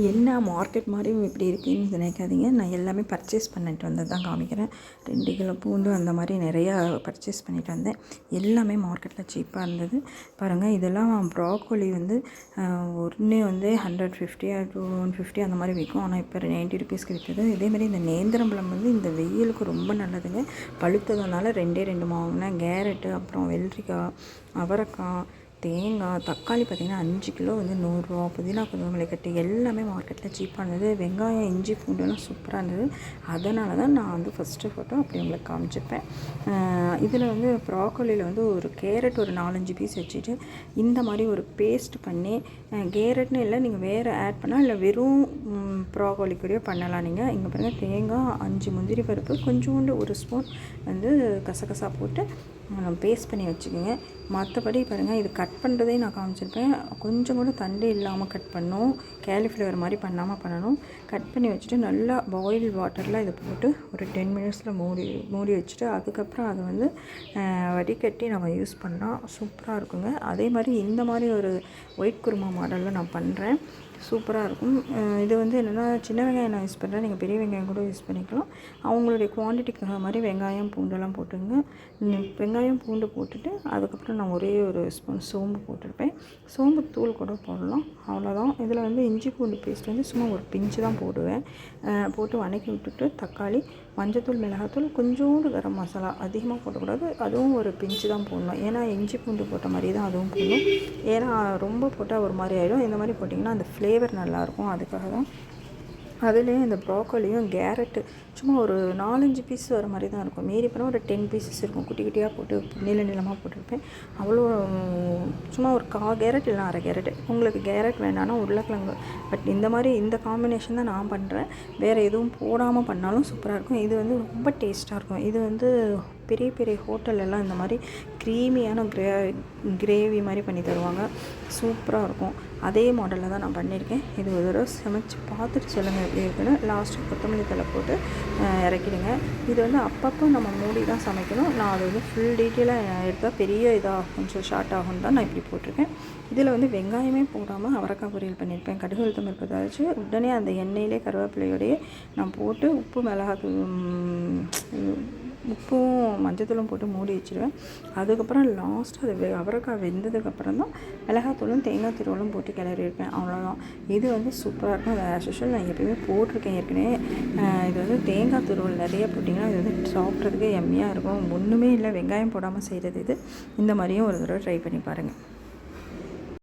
என்ன மார்க்கெட் மாதிரியும் இப்படி இருக்குன்னு நினைக்காதீங்க. நான் எல்லாமே பர்ச்சேஸ் பண்ணிட்டு வந்தது தான் காமிக்கிறேன். 2 கிலோ பூண்டு அந்த மாதிரி நிறையா பர்ச்சேஸ் பண்ணிட்டு வந்தேன். எல்லாமே மார்க்கெட்டில் சீப்பாக இருந்தது. பாருங்கள், இதெல்லாம் ப்ராக்கோலி வந்து ஒன்று வந்து 150 to 150 அந்த மாதிரி விற்கும். ஆனால் இப்போ 90 ருபீஸ்க்கு விற்குது. இதேமாதிரி இந்த நேந்திரம்பழம் வந்து இந்த வெயிலுக்கு ரொம்ப நல்லதுங்க. பழுத்ததுனால 2 வாங்கினேன். கேரட்டு, அப்புறம் வெள்ளரிக்காய், அவரைக்காய், தேங்காய், தக்காளி பார்த்திங்கன்னா 5 கிலோ வந்து 100 ரூபா. புதினா, கொத்தமல்லி கட்டு எல்லாமே மார்க்கெட்டில் சீப்பாக இருந்தது. வெங்காயம், இஞ்சி, பூண்டுலாம் சூப்பராக இருந்தது. அதனால தான் நான் வந்து ஃபஸ்ட்டு ஃபோட்டோ அப்படி உங்களுக்கு காமிச்சிருப்பேன். இதில் வந்து ப்ராக்கோலியில் வந்து ஒரு கேரட் ஒரு 4-5 பீஸ் வச்சுட்டு இந்த மாதிரி ஒரு பேஸ்ட் பண்ணி, கேரட்னு இல்லை, நீங்கள் வேறு ஆட் பண்ணால் இல்லை வெறும் ப்ராக்கோலி கூடயே பண்ணலாம். நீங்கள் இங்கே பாருங்கள், தேங்காய், 5 முந்திரி பருப்பு, கொஞ்சோண்டு 1 ஸ்பூன் வந்து கசகசா போட்டு பேஸ்ட் பண்ணி வச்சுக்கோங்க. மற்றபடி பாருங்கள், இது கட் பண்ணுறதே நான் காமிச்சிருப்பேன். கொஞ்சம் கூட தண்டு இல்லாமல் கட் பண்ணணும். கேலிஃப்ளவர் மாதிரி பண்ணாமல் பண்ணணும். கட் பண்ணி வச்சுட்டு நல்லா பாயில் வாட்டரில் இதை போட்டு ஒரு 10 மினிட்ஸில் மூடி வச்சுட்டு அதுக்கப்புறம் அதை வந்து வடிகட்டி நம்ம யூஸ் பண்ணால் சூப்பராக இருக்குங்க. அதே மாதிரி இந்த மாதிரி ஒரு ஒயிட் குருமா மாடலில் நான் பண்ணுறேன். சூப்பராக இருக்கும். இது வந்து என்னென்னா, சின்ன வெங்காயம் நான் யூஸ் பண்ணுறேன். நீங்கள் பெரிய வெங்காயம் கூட யூஸ் பண்ணிக்கலாம். அவங்களுடைய குவான்டிட்டிக்கு மாதிரி வெங்காயம், பூண்டெல்லாம் போட்டுங்க. வெங்காயம், பூண்டு போட்டுட்டு அதுக்கப்புறம் நான் ஒரே ஒரு ஸ்பூன் சோம்பு போட்டிருப்பேன். சோம்பு தூள் கூட போடலாம், அவ்வளோதான். இதில் வந்து இஞ்சி பூண்டு பேஸ்ட் வந்து சும்மா ஒரு பிஞ்சு தான் போடுவேன். போட்டு வதக்கி விட்டுட்டு தக்காளி, மஞ்சத்தூள், மிளகாத்தூள், கொஞ்சோண்டு கரம் மசாலா, அதிகமாக போடக்கூடாது. அதுவும் ஒரு பிஞ்சு தான் போடணும். ஏன்னா இஞ்சி பூண்டு போட்ட மாதிரி தான் அதுவும் போடணும். ஏன்னா ரொம்ப போட்டால் ஒரு மாதிரி ஆகிடும். இந்த மாதிரி போட்டிங்கன்னா அந்த ஃப்ளேவர் நல்லாயிருக்கும். அதுக்காக தான். அதுலேயும் இந்த ப்ராக்கோலியும் கேரட்டு சும்மா ஒரு 4-5 பீஸ் வர மாதிரி தான் இருக்கும். மீறி போனால் ஒரு 10 பீசஸ் இருக்கும். குட்டி குட்டியாக போட்டு நீளமாக போட்டிருப்பேன். அவ்வளோ சும்மா ஒரு கேரட் இல்லை 1/2 கேரட். உங்களுக்கு கேரட் வேணான்னா உருளைக்கிழங்கு. பட் இந்த மாதிரி இந்த காம்பினேஷன் தான் நான் பண்ணுறேன். வேறு எதுவும் போடாமல் பண்ணாலும் சூப்பராக இருக்கும். இது வந்து ரொம்ப டேஸ்ட்டாக இருக்கும். இது வந்து பெரிய பெரிய ஹோட்டலெல்லாம் இந்த மாதிரி க்ரீமியான கிரேவி மாதிரி பண்ணி தருவாங்க. சூப்பராக இருக்கும். அதே மாடலில் தான் நான் பண்ணியிருக்கேன். இது ஒரு தடவை சமைச்சு பார்த்துட்டு சொல்லுங்கள் எப்படி இருக்குன்னு. லாஸ்ட்டு கொத்தமல்லி தழை போட்டு இறக்கிடுங்க. இது வந்து அப்பப்போ நம்ம மூடி தான் சமைக்கணும். நான் அது வந்து ஃபுல் டீட்டெயிலாக எடுத்தால் பெரிய இதாக கொஞ்சம் ஷார்ட் ஆகும் தான் நான் இப்படி போட்டிருக்கேன். இதில் வந்து வெங்காயமே போடாமல் அவரைக்காய் பொரியல் பண்ணியிருப்பேன். கடுகு, உளுத்தம் பருப்பு தாளிச்சு உடனே அந்த எண்ணெயிலே கருவேப்பிலையோடையே நான் போட்டு உப்பும் மஞ்சத்தூளும் போட்டு மூடி வச்சுருவேன். அதுக்கப்புறம் லாஸ்ட்டு அது அவரைக்காய் வெந்ததுக்கப்புறம் தான் மிளகாத்தூளும் தேங்காய் திருவலும் போட்டு கிளறியிருப்பேன். அவ்வளோதான். இது வந்து சூப்பராக இருக்கும். அது ஆஸ் யூஷுவல் நான் எப்பயுமே போட்டிருக்கேன் ஏற்கனவே. இது வந்து தேங்காய் துருவல் நிறைய போட்டிங்கன்னா இது வந்து சாப்பிட்றதுக்கு எம்மியாக இருக்கும். ஒன்றுமே இல்லை, வெங்காயம் போடாமல் செய்கிறது இது. இந்த மாதிரியும் ஒரு தடவை ட்ரை பண்ணி பாருங்கள்.